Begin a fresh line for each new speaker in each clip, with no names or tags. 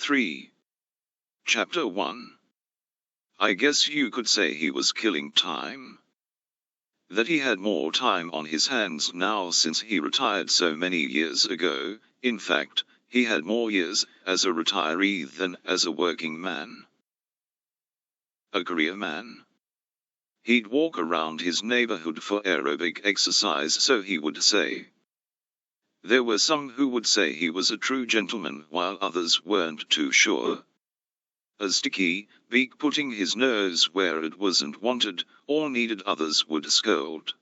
3. Chapter 1. I guess you could say he was killing time. That he had more time on his hands now since he retired so many years ago. In fact, he had more years as a retiree than as a working man. A career man. He'd walk around his neighborhood for aerobic exercise, so he would say. There were some who would say he was a true gentleman, while others weren't too sure. A sticky beak putting his nose where it wasn't wanted or needed, others would scold.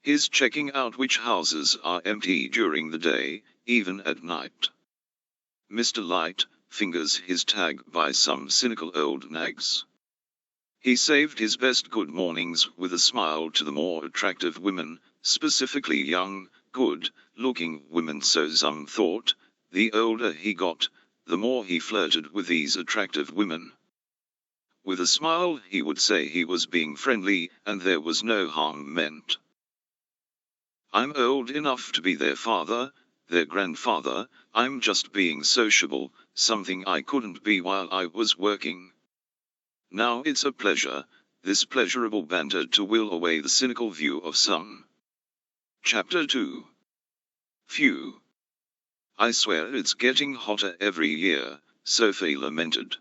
His checking out which houses are empty during the day, even at night. Mr. Light fingers his tag by some cynical old nags. He saved his best good mornings with a smile to the more attractive women, specifically young, good-looking women, so some thought. The older he got, the more he flirted with these attractive women. With a smile he would say he was being friendly, and there was no harm meant. I'm old enough to be their father, their grandfather, I'm just being sociable, something I couldn't be while I was working. Now it's a pleasure, this pleasurable banter, to will away the cynical view of some. Chapter 2. Phew. I swear it's getting hotter every year, Sophie lamented.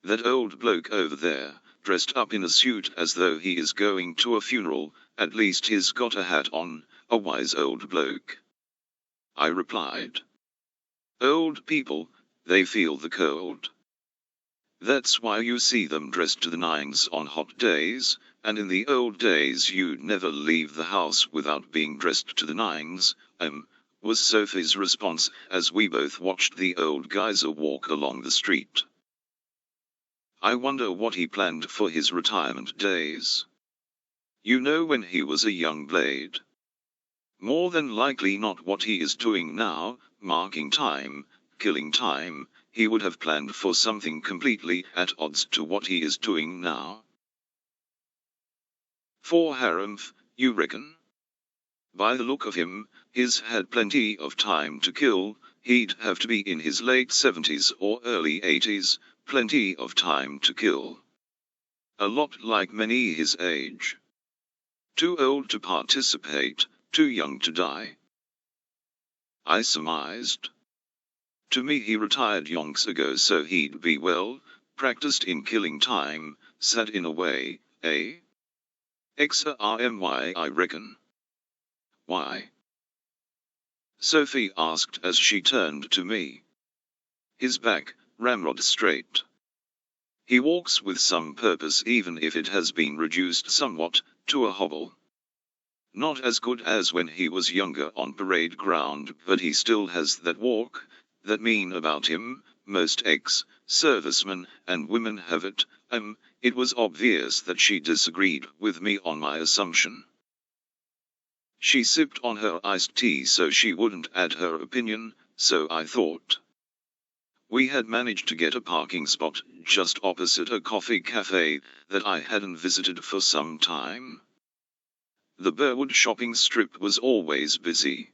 That old bloke over there, dressed up in a suit as though he is going to a funeral, at least he's got a hat on, a wise old bloke. I replied. Old people, they feel the cold. That's why you see them dressed to the nines on hot days, and in the old days you'd never leave the house without being dressed to the nines, was Sophie's response as we both watched the old geyser walk along the street. I wonder what he planned for his retirement days. You know, when he was a young blade. More than likely not what he is doing now, marking time, killing time. He would have planned for something completely at odds to what he is doing now. For harumph, you reckon? By the look of him, he's had plenty of time to kill. He'd have to be in his late 70s or early 80s, plenty of time to kill. A lot like many his age. Too old to participate, too young to die. I surmised. To me he retired yonks ago, so he'd be well practiced in killing time, sad in a way, eh? XRMY, I reckon. Why? Sophie asked as she turned to me. His back, ramrod straight. He walks with some purpose, even if it has been reduced somewhat to a hobble. Not as good as when he was younger on parade ground, but he still has that walk, that mean about him. Most ex-servicemen and women have it. It was obvious that she disagreed with me on my assumption. She sipped on her iced tea so she wouldn't add her opinion, so I thought. We had managed to get a parking spot just opposite a coffee cafe that I hadn't visited for some time. The Burwood shopping strip was always busy.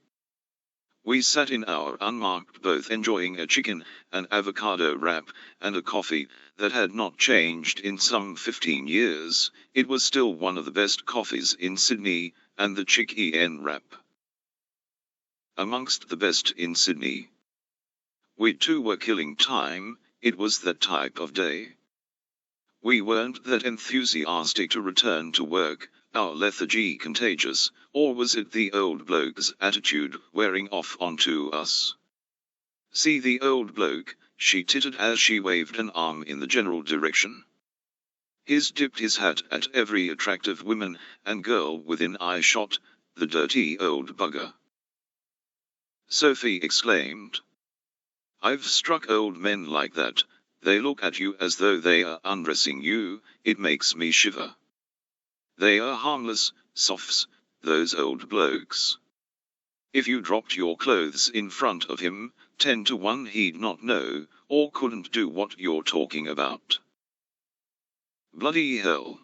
We sat in our unmarked booth enjoying a chicken, an avocado wrap, and a coffee that had not changed in some 15 years. It was still one of the best coffees in Sydney, and the chicken wrap amongst the best in Sydney. We too were killing time. It was that type of day. We weren't that enthusiastic to return to work, our lethargy contagious, or was it the old bloke's attitude wearing off onto us? See the old bloke, she tittered as she waved an arm in the general direction. He's dipped his hat at every attractive woman and girl within eye-shot, the dirty old bugger. Sophie exclaimed. I've struck old men like that. They look at you as though they are undressing you. It makes me shiver. They are harmless, softs, those old blokes. If you dropped your clothes in front of him, 10 to 1 he'd not know, or couldn't do what you're talking about. Bloody hell.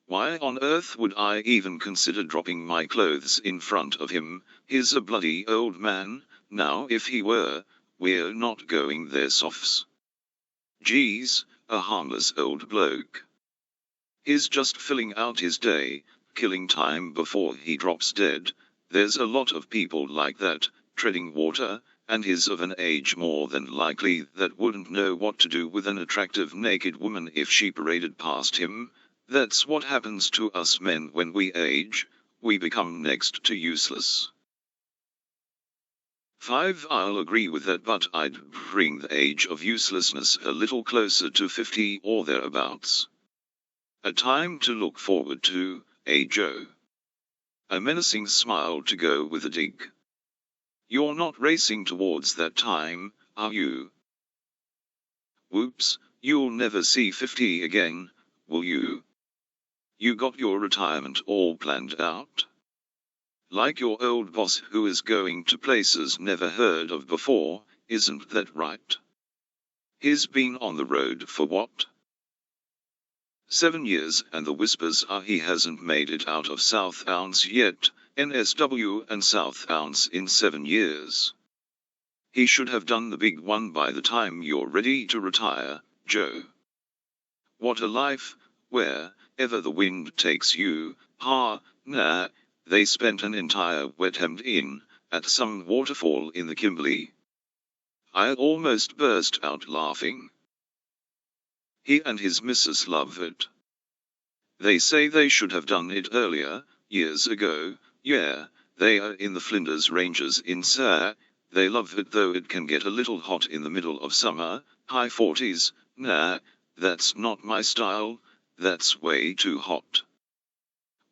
Why on earth would I even consider dropping my clothes in front of him? He's a bloody old man. Now if he were, We're not going there, softs. Geez, a harmless old bloke. He's just filling out his day, killing time before he drops dead. There's a lot of people like that, treading water, and he's of an age more than likely that wouldn't know what to do with an attractive naked woman if she paraded past him. That's what happens to us men when we age. We become next to useless. 5. I'll agree with that, but I'd bring the age of uselessness a little closer to 50 or thereabouts. A time to look forward to, Joe. A menacing smile to go with a dig. You're not racing towards that time, are you? Whoops, you'll never see 50 again, will you? You got your retirement all planned out? Like your old boss who is going to places never heard of before, isn't that right? He's been on the road for what? 7 years, and the whispers are he hasn't made it out of South Ounce yet, NSW and South Ounce in 7 years. He should have done the big one by the time you're ready to retire, Joe. What a life, wherever the wind takes you, nah, they spent an entire weekend at some waterfall in the Kimberley. I almost burst out laughing. He and his missus love it. They say they should have done it earlier, years ago. Yeah, they are in the Flinders Ranges in Surrey. They love it, though it can get a little hot in the middle of summer, high 40s. Nah, that's not my style, that's way too hot.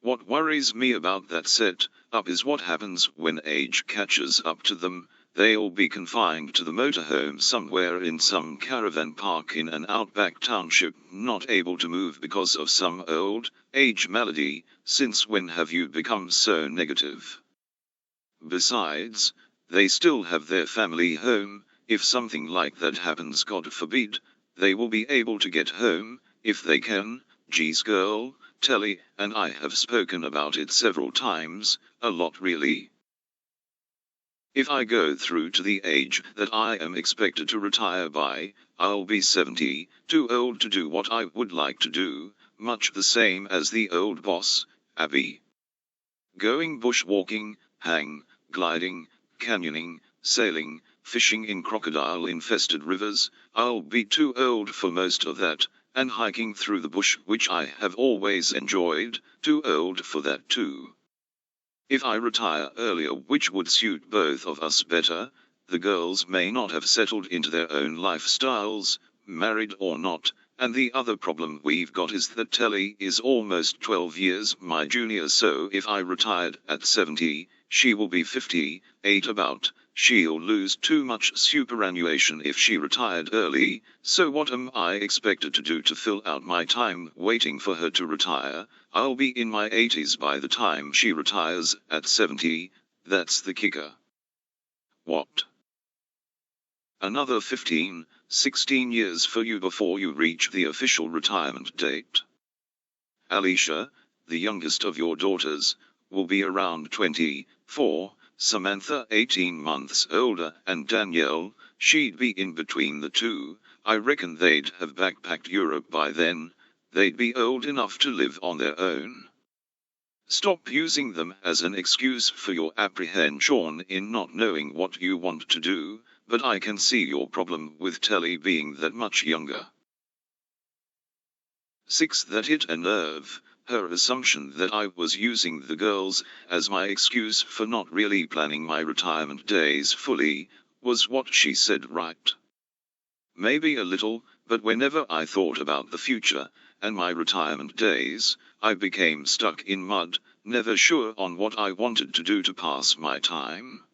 What worries me about that set up is what happens when age catches up to them. They'll be confined to the motorhome somewhere in some caravan park in an outback township, not able to move because of some old age malady. Since when have you become so negative? Besides, they still have their family home. If something like that happens, God forbid, they will be able to get home, if they can. Geez girl, Telly and I have spoken about it several times, a lot really. If I go through to the age that I am expected to retire by, I'll be 70, too old to do what I would like to do, much the same as the old boss, Abby. Going bushwalking, hang gliding, canyoning, sailing, fishing in crocodile-infested rivers, I'll be too old for most of that, and hiking through the bush, which I have always enjoyed, too old for that too. If I retire earlier, which would suit both of us better, the girls may not have settled into their own lifestyles, married or not, and the other problem we've got is that Telly is almost 12 years my junior, so if I retired at 70, she will be 58 about. She'll lose too much superannuation if she retired early, so what am I expected to do to fill out my time waiting for her to retire? I'll be in my 80s by the time she retires at 70, that's the kicker. What? Another 15, 16 years for you before you reach the official retirement date. Alicia, the youngest of your daughters, will be around 24, Samantha 18 months older, and Danielle, she'd be in between the two. I reckon they'd have backpacked Europe by then. They'd be old enough to live on their own. Stop using them as an excuse for your apprehension in not knowing what you want to do, but I can see your problem with Telly being that much younger. 6. That hit a nerve. Her assumption that I was using the girls as my excuse for not really planning my retirement days fully was what she said, right? Maybe a little, but whenever I thought about the future and my retirement days, I became stuck in mud, never sure on what I wanted to do to pass my time.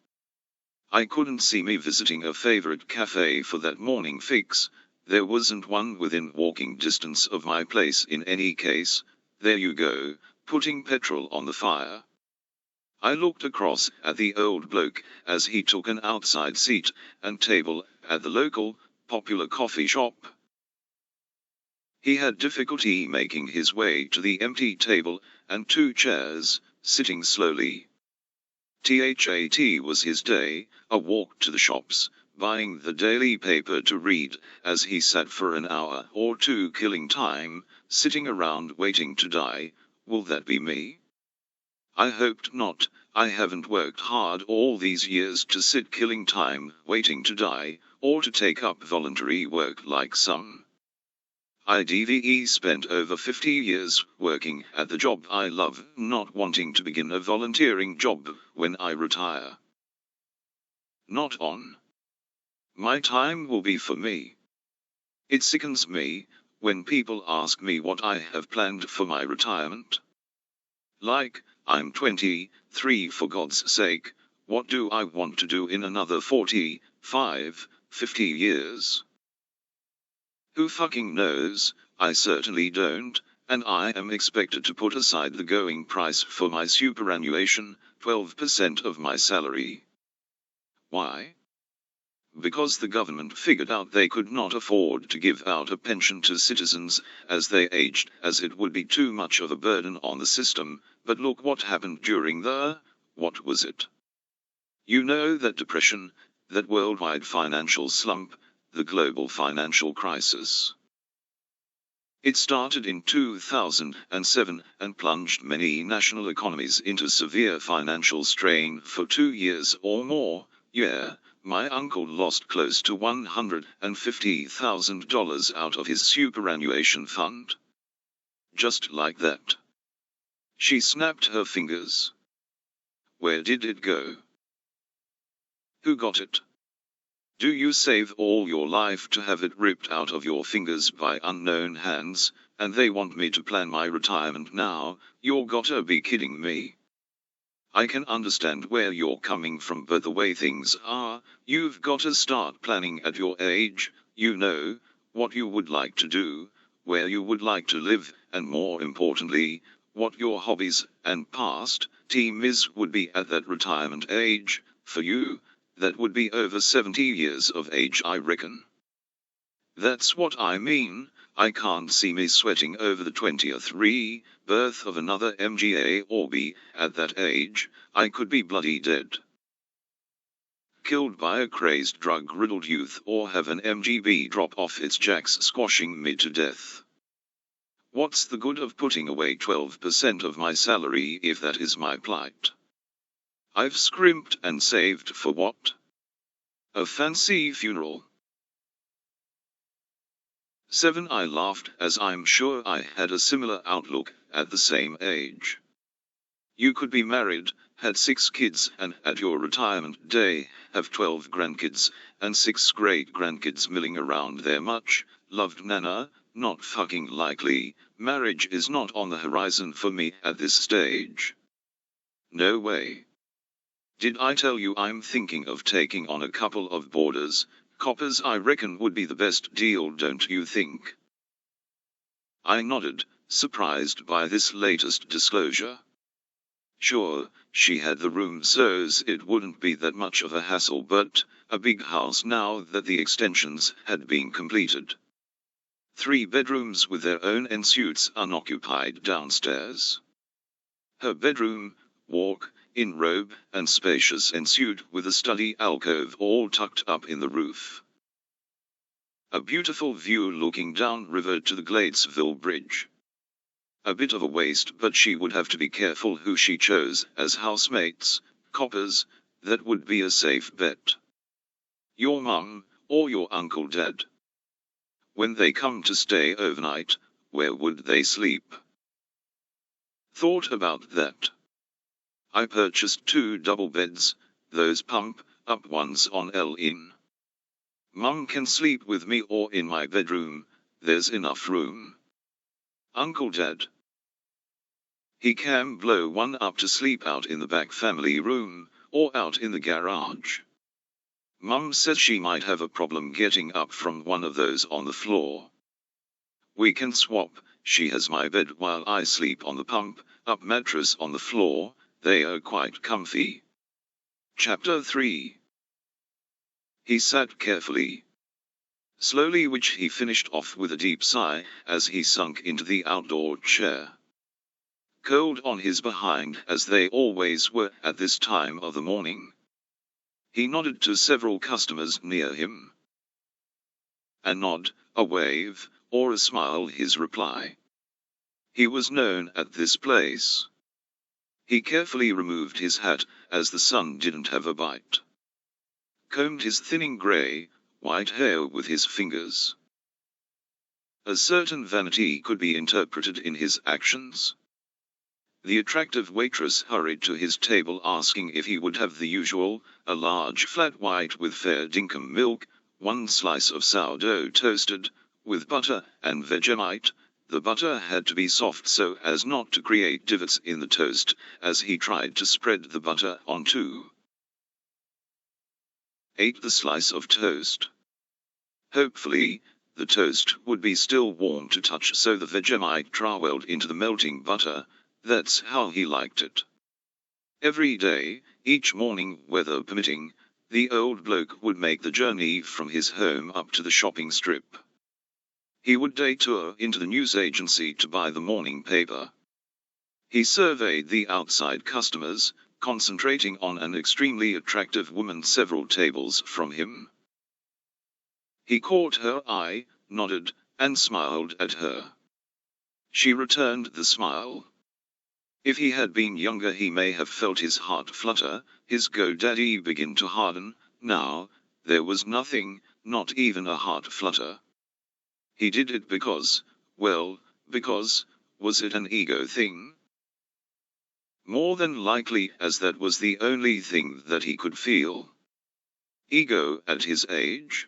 I couldn't see me visiting a favorite cafe for that morning fix. There wasn't one within walking distance of my place in any case. There you go, putting petrol on the fire. I looked across at the old bloke as he took an outside seat and table at the local, popular coffee shop. He had difficulty making his way to the empty table and 2 chairs, sitting slowly. That was his day, a walk to the shops, buying the daily paper to read, as he sat for an hour or two killing time, sitting around waiting to die. Will that be me? I hoped not. I haven't worked hard all these years to sit killing time, waiting to die, or to take up voluntary work like some. I've spent over 50 years working at the job I love, not wanting to begin a volunteering job when I retire. Not on. My time will be for me. It sickens me when people ask me what I have planned for my retirement. Like, I'm 23, for God's sake, what do I want to do in another 45, 50 years? Who fucking knows? I certainly don't, and I am expected to put aside the going price for my superannuation, 12% of my salary. Why? Because the government figured out they could not afford to give out a pension to citizens as they aged, as it would be too much of a burden on the system. But look what happened during what was it? You know, that depression, that worldwide financial slump, the global financial crisis. It started in 2007 and plunged many national economies into severe financial strain for 2 years or more. Yeah, my uncle lost close to $150,000 out of his superannuation fund. Just like that. She snapped her fingers. Where did it go? Who got it? Do you save all your life to have it ripped out of your fingers by unknown hands, and they want me to plan my retirement now? You're gotta be kidding me. I can understand where you're coming from, but the way things are, you've gotta start planning at your age. You know, what you would like to do, where you would like to live, and more importantly, what your hobbies and pastimes would be at that retirement age. For you, that would be over 70 years of age, I reckon. That's what I mean. I can't see me sweating over the 20th rebirth of another MGA or B. At that age, I could be bloody dead. Killed by a crazed drug-riddled youth, or have an MGB drop off its jacks squashing me to death. What's the good of putting away 12% of my salary if that is my plight? I've scrimped and saved for what? A fancy funeral. 7. I laughed, as I'm sure I had a similar outlook at the same age. You could be married, had 6 kids, and at your retirement day, have 12 grandkids, and 6 great-grandkids milling around their much-loved nana. Not fucking likely. Marriage is not on the horizon for me at this stage. No way. Did I tell you I'm thinking of taking on a couple of boarders? Coppers, I reckon, would be the best deal, don't you think? I nodded, surprised by this latest disclosure. Sure, she had the room so's it wouldn't be that much of a hassle, but a big house now that the extensions had been completed. 3 bedrooms with their own en-suites unoccupied downstairs. Her bedroom, walk-in robe, and spacious en-suite with a study alcove all tucked up in the roof. A beautiful view looking down river to the Gladesville Bridge. A bit of a waste, but she would have to be careful who she chose as housemates. Coppers, that would be a safe bet. Your mum, or your Uncle Dad. When they come to stay overnight, where would they sleep? Thought about that. I purchased 2 double beds, those pump-up ones on L-in. Mum can sleep with me or in my bedroom, there's enough room. Uncle Dad. He can blow one up to sleep out in the back family room, or out in the garage. Mum says she might have a problem getting up from one of those on the floor. We can swap. She has my bed while I sleep on the pump-up mattress on the floor. They are quite comfy. Chapter 3. He sat carefully. Slowly, which he finished off with a deep sigh as he sunk into the outdoor chair. Cold on his behind, as they always were at this time of the morning. He nodded to several customers near him. A nod, a wave, or a smile his reply. He was known at this place. He carefully removed his hat, as the sun didn't have a bite. Combed his thinning grey, white hair with his fingers. A certain vanity could be interpreted in his actions. The attractive waitress hurried to his table asking if he would have the usual, a large flat white with fair dinkum milk, one slice of sourdough toasted, with butter and Vegemite. The butter had to be soft so as not to create divots in the toast, as he tried to spread the butter onto. Ate the slice of toast. Hopefully, the toast would be still warm to touch so the Vegemite travelled into the melting butter. That's how he liked it. Every day, each morning, weather permitting, the old bloke would make the journey from his home up to the shopping strip. He would detour into the news agency to buy the morning paper. He surveyed the outside customers, concentrating on an extremely attractive woman several tables from him. He caught her eye, nodded, and smiled at her. She returned the smile. If he had been younger he may have felt his heart flutter, his go-daddy begin to harden. Now, there was nothing, not even a heart flutter. He did it because, well, because, was it an ego thing? More than likely, as that was the only thing that he could feel. Ego at his age?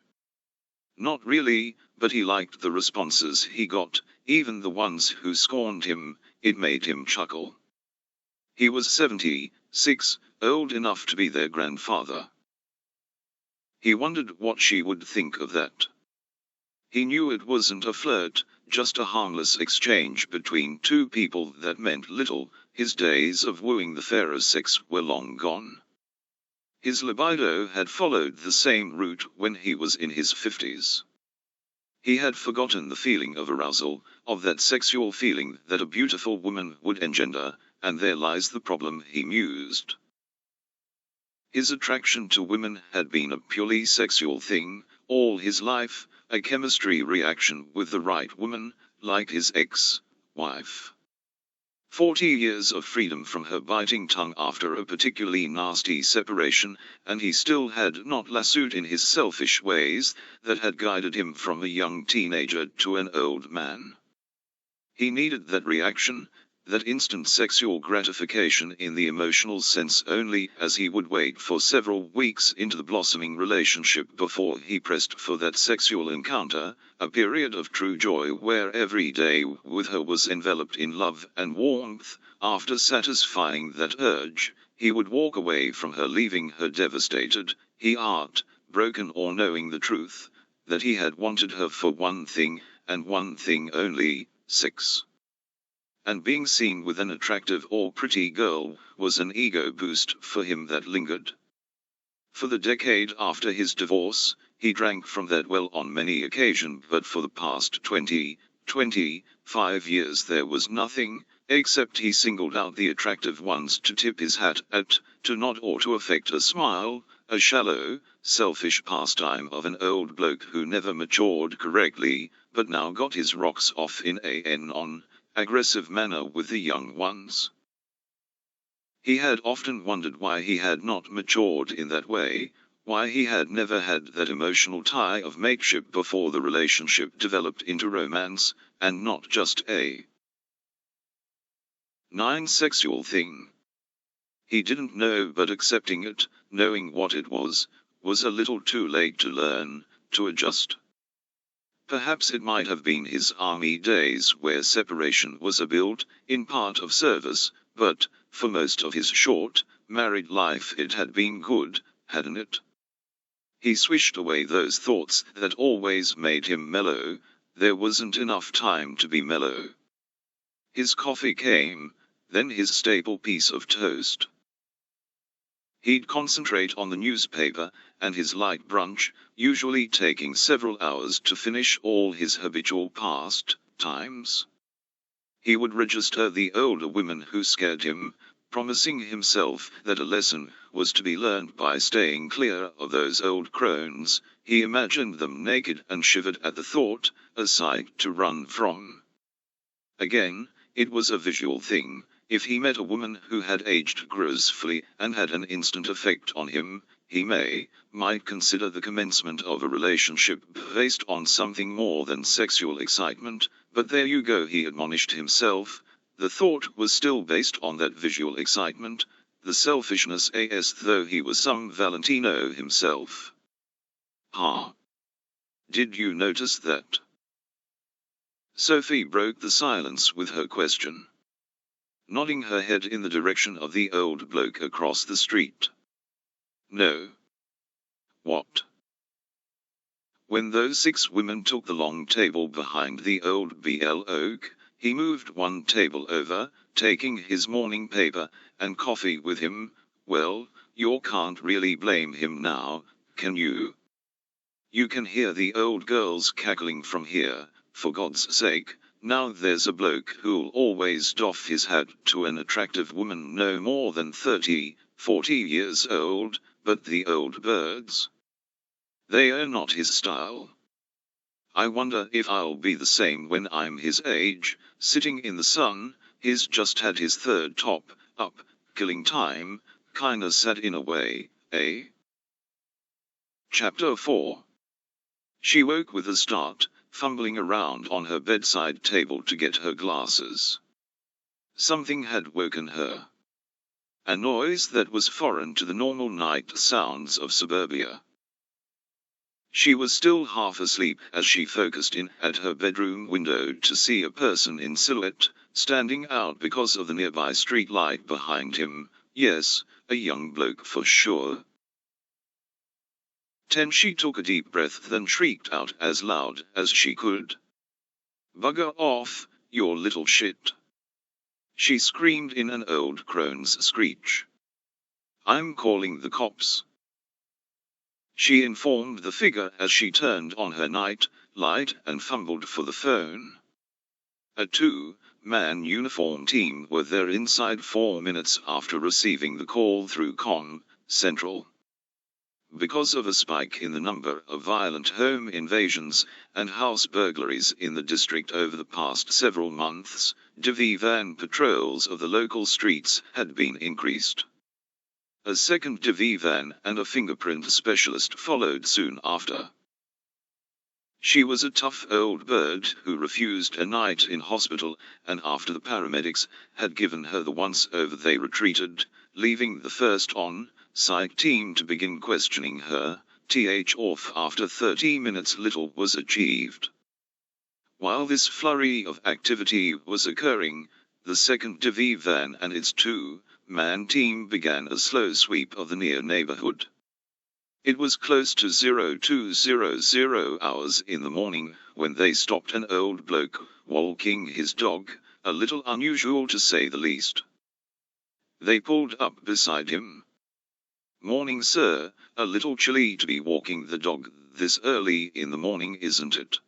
Not really, but he liked the responses he got, even the ones who scorned him. It made him chuckle. He was 76, old enough to be their grandfather. He wondered what she would think of that. He knew it wasn't a flirt, just a harmless exchange between two people that meant little. His days of wooing the fairer sex were long gone. His libido had followed the same route when he was in his 50s. He had forgotten the feeling of arousal, of that sexual feeling that a beautiful woman would engender, and there lies the problem, he mused. His attraction to women had been a purely sexual thing, all his life, a chemistry reaction with the right woman, like his ex-wife. 40 years of freedom from her biting tongue after a particularly nasty separation, and he still had not lassoed in his selfish ways, that had guided him from a young teenager to an old man. He needed that reaction, that instant sexual gratification in the emotional sense only, as he would wait for several weeks into the blossoming relationship before he pressed for that sexual encounter, a period of true joy where every day with her was enveloped in love and warmth. After satisfying that urge, he would walk away from her, leaving her devastated, broken, or knowing the truth, that he had wanted her for one thing, and one thing only, sex. And being seen with an attractive or pretty girl was an ego boost for him that lingered. For the decade after his divorce, he drank from that well on many occasions, but for the past 25 years there was nothing, except he singled out the attractive ones to tip his hat at, to nod or to affect a smile, a shallow, selfish pastime of an old bloke who never matured correctly, but now got his rocks off in a non-aggressive manner with the young ones. He had often wondered why he had not matured in that way, why he had never had that emotional tie of mateship before the relationship developed into romance, and not just a sexual thing. He didn't know, but accepting it, knowing what it was a little too late to learn, to adjust. Perhaps it might have been his army days where separation was a built-in part of service, but, for most of his short, married life it had been good, hadn't it? He swished away those thoughts that always made him mellow. There wasn't enough time to be mellow. His coffee came, then his staple piece of toast. He'd concentrate on the newspaper, and his light brunch, usually taking several hours to finish all his habitual pastimes. He would register the older women who scared him, promising himself that a lesson was to be learned by staying clear of those old crones. He imagined them naked and shivered at the thought, a sight to run from. Again, it was a visual thing. If he met a woman who had aged gracefully and had an instant effect on him, he might consider the commencement of a relationship based on something more than sexual excitement, but there you go, he admonished himself. The thought was still based on that visual excitement, the selfishness as though he was some Valentino himself. "Ah! Did you notice that?" Sophie broke the silence with her question, nodding her head in the direction of the old bloke across the street. "No." "What?" "When those 6 women took the long table behind the old BL oak, he moved one table over, taking his morning paper and coffee with him. Well, you can't really blame him now, can you? You can hear the old girls cackling from here. For God's sake, now there's a bloke who'll always doff his hat to an attractive woman no more than 30, 40 years old, but the old birds? They are not his style. I wonder if I'll be the same when I'm his age, sitting in the sun. He's just had his 3rd top up, killing time, kinda sad in a way, eh?" Chapter 4. She woke with a start, fumbling around on her bedside table to get her glasses. Something had woken her. A noise that was foreign to the normal night sounds of suburbia. She was still half asleep as she focused in at her bedroom window to see a person in silhouette, standing out because of the nearby street light behind him. Yes, a young bloke for sure. She took a deep breath, then shrieked out as loud as she could. "Bugger off, you little shit!" She screamed in an old crone's screech. "I'm calling the cops," she informed the figure as she turned on her night light and fumbled for the phone. A 2-man uniform team were there inside 4 minutes after receiving the call through Comm Central. Because of a spike in the number of violent home invasions and house burglaries in the district over the past several months, DV van patrols of the local streets had been increased. A second DV van and a fingerprint specialist followed soon after. She was a tough old bird who refused a night in hospital, and after the paramedics had given her the once-over they retreated, leaving the first on-site team to begin questioning her. Off after 30 minutes little was achieved. While this flurry of activity was occurring, the second DV van and its 2-man team began a slow sweep of the near neighborhood. It was close to 0200 hours in the morning when they stopped an old bloke walking his dog, a little unusual to say the least. They pulled up beside him. "Morning, sir, a little chilly to be walking the dog this early in the morning, isn't it?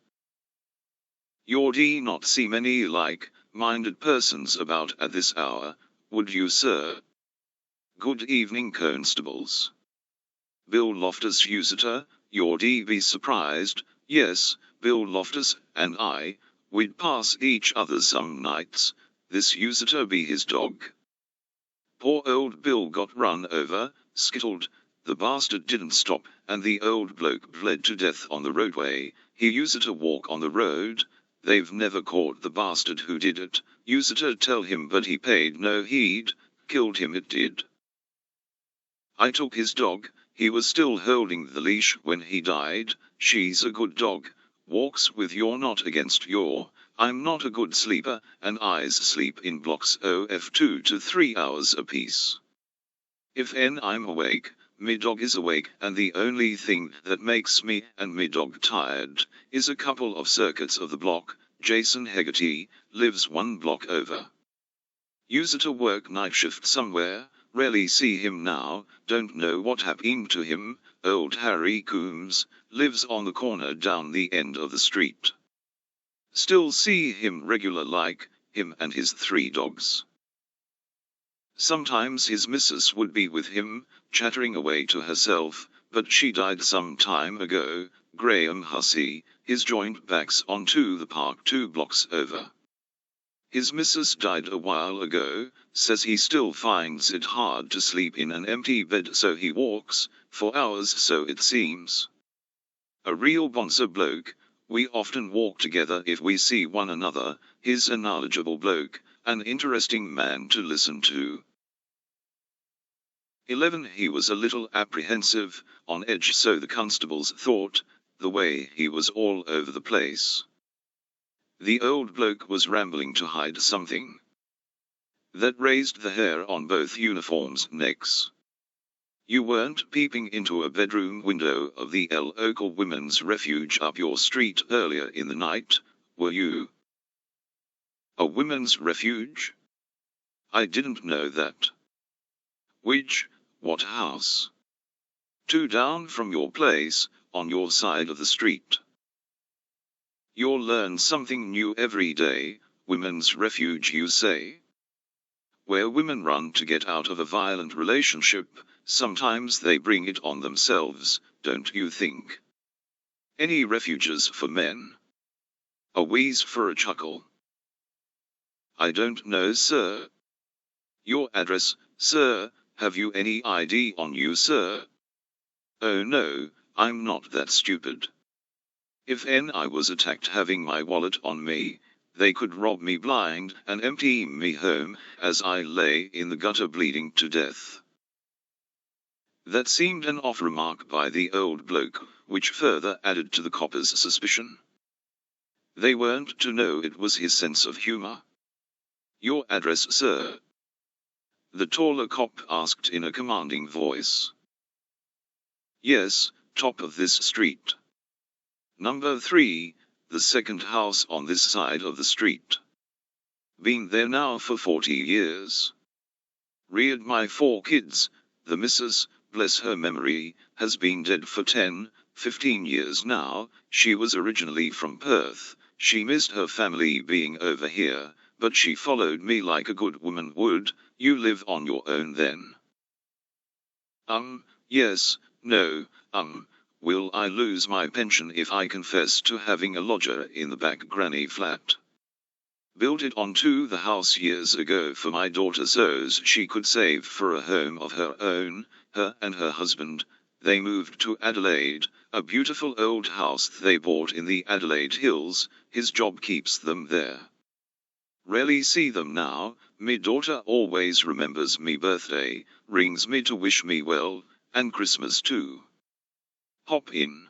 You'd not see many like-minded persons about at this hour, would you, sir? Good evening, constables. Bill Loftus Usiter, you'd be surprised. Yes, Bill Loftus and we'd pass each other some nights. This Usiter be his dog. Poor old Bill got run over, skittled, the bastard didn't stop, and the old bloke bled to death on the roadway. He used to walk on the road. They've never caught the bastard who did it. Used to tell him, but he paid no heed. Killed him it did. I took his dog. He was still holding the leash when he died. She's a good dog. Walks with your not against your. I'm not a good sleeper, and I's sleep in blocks of 2 to 3 hours apiece. If I'm awake, me dog is awake, and the only thing that makes me and me dog tired is a couple of circuits of the block. Jason Hegarty lives 1 block over. Used to work night shift somewhere. Rarely see him now, don't know what happened to him. Old Harry Coombs lives on the corner down the end of the street. Still see him regular, like him and his 3 dogs. Sometimes his missus would be with him, chattering away to herself, but she died some time ago. Graham Hussey, his joint backs onto the park 2 blocks over. His missus died a while ago, says he still finds it hard to sleep in an empty bed, so he walks, for hours so it seems. A real bonzer bloke, we often walk together if we see one another. He's a knowledgeable bloke, an interesting man to listen to. 11. He was a little apprehensive, on edge, so the constables thought, the way he was all over the place. The old bloke was rambling to hide something that raised the hair on both uniforms' necks. You weren't peeping into a bedroom window of the local women's refuge up your street earlier in the night, were you? A women's refuge? I didn't know that. Which, what house? 2 down from your place, on your side of the street. You'll learn something new every day. Women's refuge, you say? Where women run to get out of a violent relationship, sometimes they bring it on themselves, don't you think? Any refuges for men? A wheeze for a chuckle. I don't know, sir. Your address, sir, have you any ID on you, sir? Oh no, I'm not that stupid. If I was attacked having my wallet on me, they could rob me blind and empty me home, as I lay in the gutter bleeding to death. That seemed an off remark by the old bloke, which further added to the coppers' suspicion. They weren't to know it was his sense of humor. Your address, sir? The taller cop asked in a commanding voice. Yes, top of this street. Number 3, the second house on this side of the street. Been there now for 40 years. Reared my 4 kids, the missus, bless her memory, has been dead for 10, 15 years now. She was originally from Perth. She missed her family being over here, but she followed me like a good woman would. You live on your own then? Yes, no, will I lose my pension if I confess to having a lodger in the back granny flat? Built it onto the house years ago for my daughter so's she could save for a home of her own. Her and her husband, they moved to Adelaide, a beautiful old house they bought in the Adelaide Hills. His job keeps them there. Rarely see them now. Me daughter always remembers me birthday, rings me to wish me well, and Christmas too. Hop in.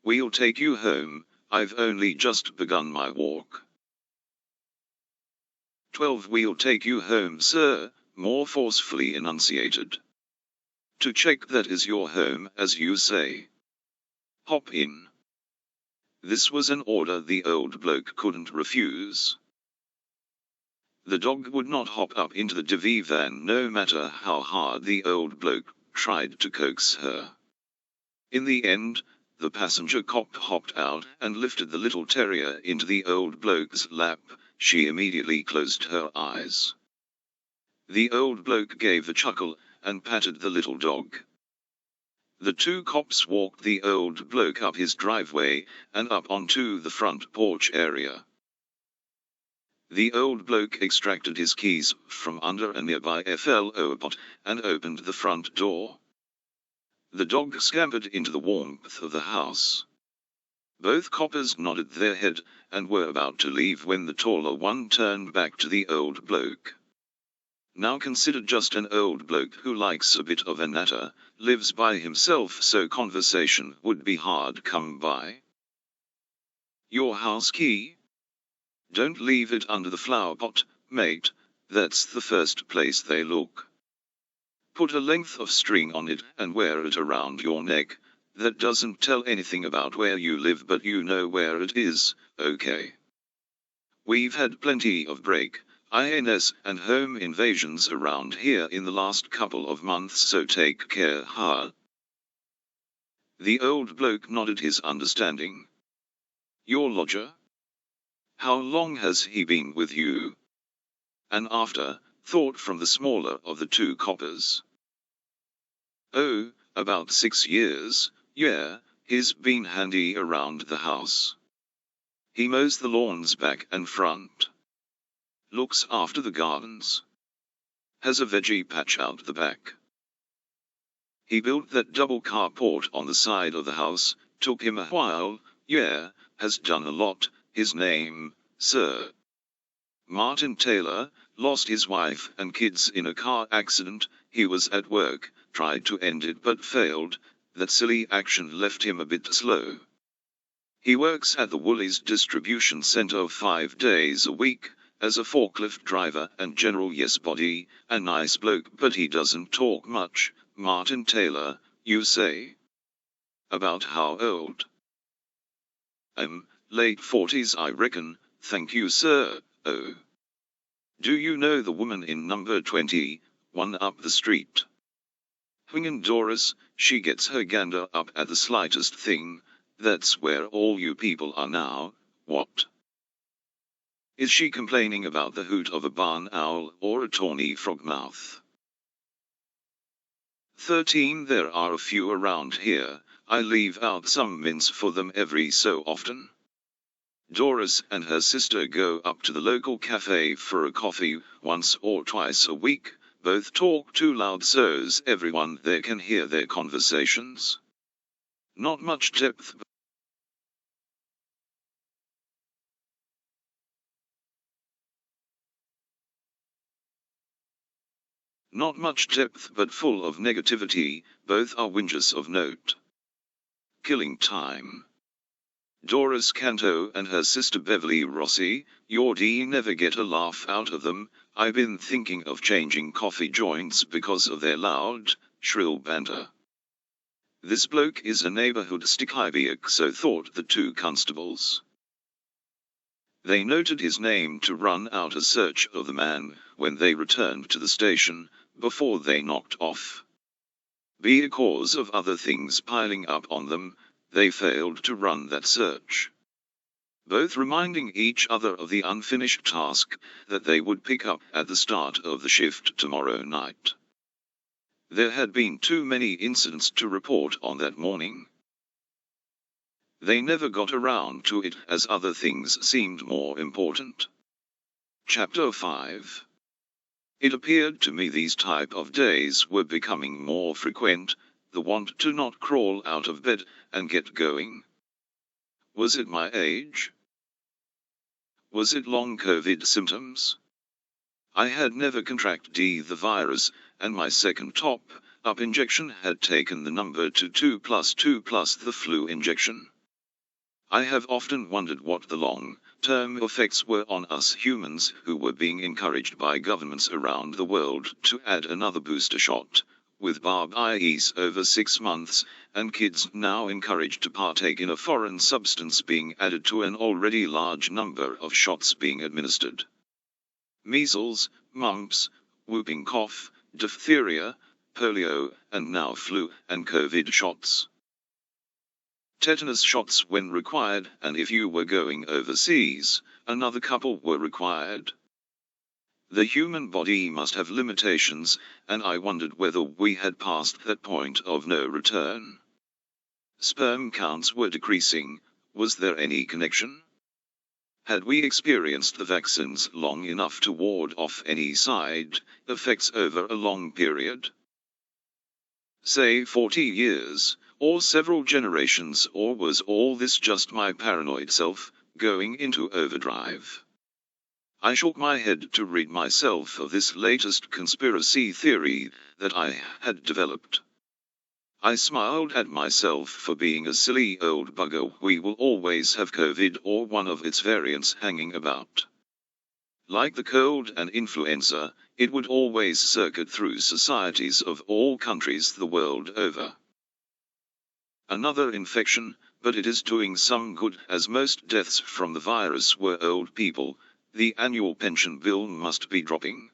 We'll take you home, I've only just begun my walk. 12. We'll take you home, sir, more forcefully enunciated. To check that is your home, as you say. Hop in. This was an order the old bloke couldn't refuse. The dog would not hop up into the divvy van no matter how hard the old bloke tried to coax her. In the end, the passenger cop hopped out and lifted the little terrier into the old bloke's lap. She immediately closed her eyes. The old bloke gave a chuckle and patted the little dog. The 2 cops walked the old bloke up his driveway and up onto the front porch area. The old bloke extracted his keys from under a nearby flower pot and opened the front door. The dog scampered into the warmth of the house. Both coppers nodded their head and were about to leave when the taller one turned back to the old bloke. Now consider just an old bloke who likes a bit of a natter, lives by himself, so conversation would be hard come by. Your house key? Don't leave it under the flower pot, mate, that's the first place they look. Put a length of string on it and wear it around your neck. That doesn't tell anything about where you live, but you know where it is, okay? We've had plenty of break-ins and home invasions around here in the last couple of months, so take care, huh? The old bloke nodded his understanding. Your lodger? How long has he been with you? And after thought from the smaller of the two coppers. Oh, about 6 years, yeah, he's been handy around the house. He mows the lawns back and front. Looks after the gardens. Has a veggie patch out the back. He built that double carport on the side of the house, took him a while, yeah, has done a lot. His name, sir. Martin Taylor, lost his wife and kids in a car accident. He was at work, tried to end it but failed. That silly action left him a bit slow. He works at the Woolies distribution center 5 days a week, as a forklift driver and general yes body, a nice bloke but he doesn't talk much. Martin Taylor, you say? About how old? Late 40s I reckon, thank you sir. Oh. Do you know the woman in number 21 up the street? Wingin' Doris, she gets her gander up at the slightest thing. That's where all you people are now. What? Is she complaining about the hoot of a barn owl or a tawny frogmouth? 13 There are a few around here. I leave out some mints for them every so often. Doris and her sister go up to the local cafe for a coffee once or twice a week. Both talk too loud so's everyone there can hear their conversations. Not much depth. Not much depth but full of negativity. Both are whinges of note. Killing time. Doris Canto and her sister Beverly Rossi, your D never get a laugh out of them. I've been thinking of changing coffee joints because of their loud, shrill banter. This bloke is a neighborhood stickybiak, so thought the two constables. They noted his name to run out a search of the man when they returned to the station, before they knocked off. Because of other things piling up on them, they failed to run that search. Both reminding each other of the unfinished task that they would pick up at the start of the shift tomorrow night. There had been too many incidents to report on that morning. They never got around to it as other things seemed more important. Chapter 5. It appeared to me these type of days were becoming more frequent, the want to not crawl out of bed and get going. Was it my age? Was it long COVID symptoms? I had never contracted the virus, and my second top-up injection had taken the number to 2+2+ the flu injection. I have often wondered what the long-term effects were on us humans who were being encouraged by governments around the world to add another booster shot, with barb-ies over 6 months, and kids now encouraged to partake in a foreign substance being added to an already large number of shots being administered. Measles, mumps, whooping cough, diphtheria, polio, and now flu and COVID shots. Tetanus shots when required, and if you were going overseas, another couple were required. The human body must have limitations, and I wondered whether we had passed that point of no return. Sperm counts were decreasing. Was there any connection? Had we experienced the vaccines long enough to ward off any side effects over a long period? Say 40 years, or several generations, or was all this just my paranoid self, going into overdrive? I shook my head to rid myself of this latest conspiracy theory that I had developed. I smiled at myself for being a silly old bugger. We will always have COVID or one of its variants hanging about. Like the cold and influenza, it would always circuit through societies of all countries the world over. Another infection, but it is doing some good, as most deaths from the virus were old people. The annual pension bill must be dropping.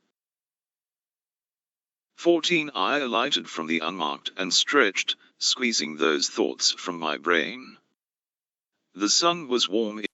14 I alighted from the unmarked and stretched, squeezing those thoughts from my brain. The sun was warm.